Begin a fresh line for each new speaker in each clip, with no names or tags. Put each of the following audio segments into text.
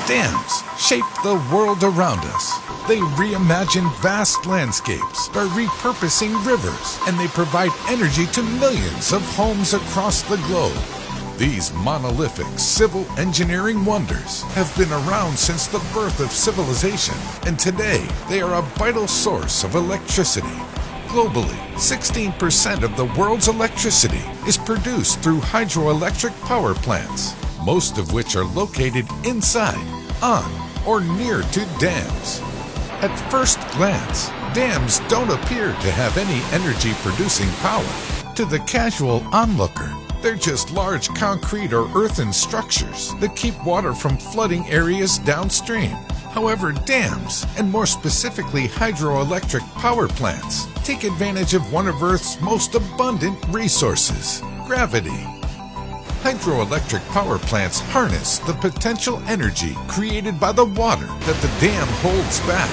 Dams shape the world around us. They reimagine vast landscapes by repurposing rivers, and they provide energy to millions of homes across the globe. These monolithic civil engineering wonders have been around since the birth of civilization, and today they are a vital source of electricity. Globally, 16% of the world's electricity is produced through hydroelectric power plants, most of which are located inside, on, or near to dams. At first glance, dams don't appear to have any energy-producing power. To the casual onlooker, they're just large concrete or earthen structures that keep water from flooding areas downstream. However, dams, and more specifically hydroelectric power plants, take advantage of one of Earth's most abundant resources: gravity. Hydroelectric power plants harness the potential energy created by the water that the dam holds back.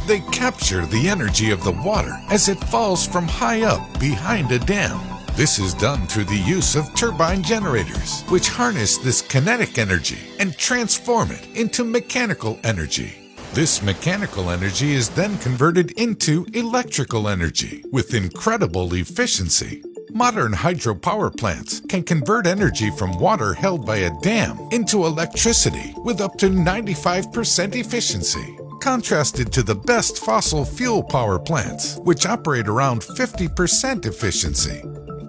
They capture the energy of the water as it falls from high up behind a dam. This is done through the use of turbine generators, which harness this kinetic energy and transform it into mechanical energy. This mechanical energy is then converted into electrical energy with incredible efficiency. Modern hydropower plants can convert energy from water held by a dam into electricity with up to 95% efficiency, contrasted to the best fossil fuel power plants, which operate around 50% efficiency.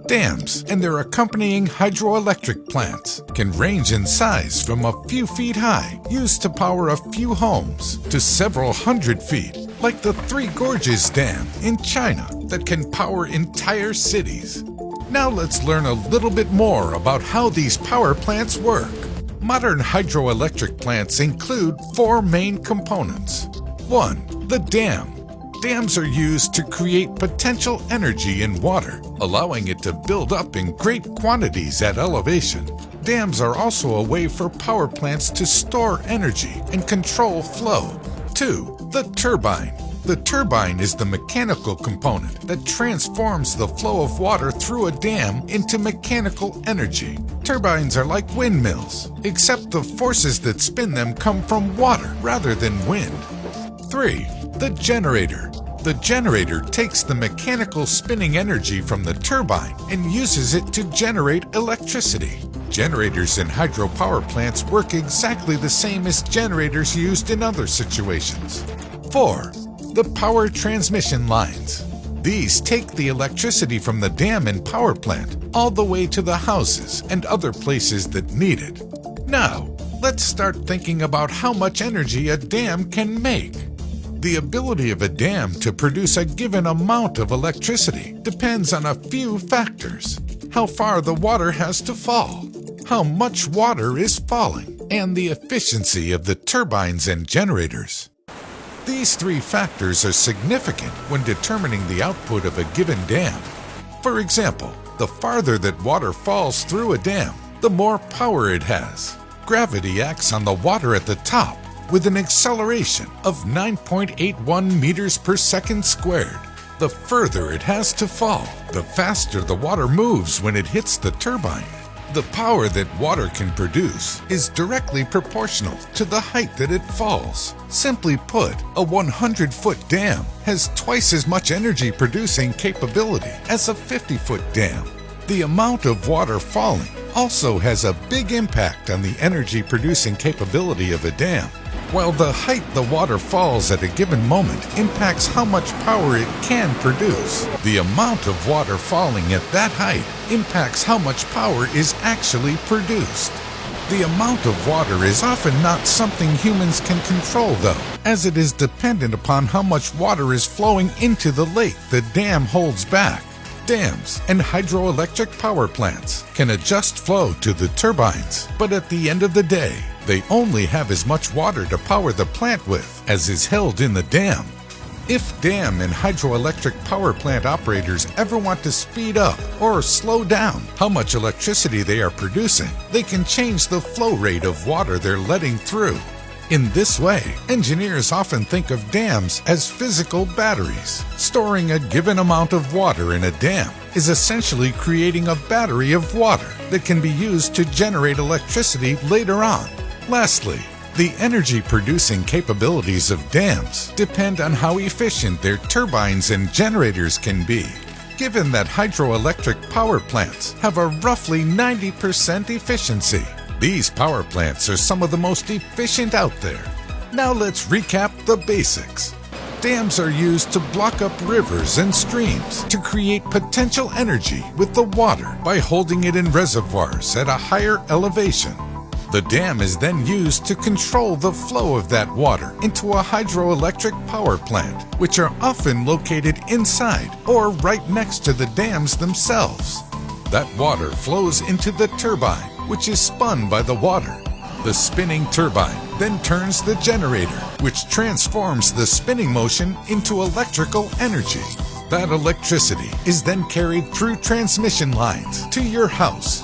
Dams and their accompanying hydroelectric plants can range in size from a few feet high, used to power a few homes, to several hundred feet, like the Three Gorges Dam in China that can power entire cities. Now let's learn a little bit more about how these power plants work. Modern hydroelectric plants include four main components. 1. The dam. Dams are used to create potential energy in water, allowing it to build up in great quantities at elevation. Dams are also a way for power plants to store energy and control flow. 2. The turbine. The turbine is the mechanical component that transforms the flow of water through a dam into mechanical energy. Turbines are like windmills, except the forces that spin them come from water rather than wind. 3. The generator. The generator takes the mechanical spinning energy from the turbine and uses it to generate electricity. Generators in hydropower plants work exactly the same as generators used in other situations. 4. The power transmission lines. These take the electricity from the dam and power plant all the way to the houses and other places that need it. Now, let's start thinking about how much energy a dam can make. The ability of a dam to produce a given amount of electricity depends on a few factors: how far the water has to fall, how much water is falling, and the efficiency of the turbines and generators. These three factors are significant when determining the output of a given dam. For example, the farther that water falls through a dam, the more power it has. Gravity acts on the water at the top with an acceleration of 9.81 meters per second squared. The further it has to fall, the faster the water moves when it hits the turbine. The power that water can produce is directly proportional to the height that it falls. Simply put, a 100-foot dam has twice as much energy producing capability as a 50-foot dam. The amount of water falling also has a big impact on the energy producing capability of a dam. While the height the water falls at a given moment impacts how much power it can produce, the amount of water falling at that height impacts how much power is actually produced. The amount of water is often not something humans can control though, as it is dependent upon how much water is flowing into the lake the dam holds back. Dams and hydroelectric power plants can adjust flow to the turbines, but at the end of the day, they only have as much water to power the plant with as is held in the dam. If dam and hydroelectric power plant operators ever want to speed up or slow down how much electricity they are producing, they can change the flow rate of water they're letting through. In this way, engineers often think of dams as physical batteries. Storing a given amount of water in a dam is essentially creating a battery of water that can be used to generate electricity later on. Lastly, The energy-producing capabilities of dams depend on how efficient their turbines and generators can be. Given that hydroelectric power plants have a roughly 90% efficiency, these power plants are some of the most efficient out there. Now let's recap the basics. Dams are used to block up rivers and streams to create potential energy with the water by holding it in reservoirs at a higher elevation. The dam is then used to control the flow of that water into a hydroelectric power plant, which are often located inside or right next to the dams themselves. That water flows into the turbine, which is spun by the water. The spinning turbine then turns the generator, which transforms the spinning motion into electrical energy. That electricity is then carried through transmission lines to your house,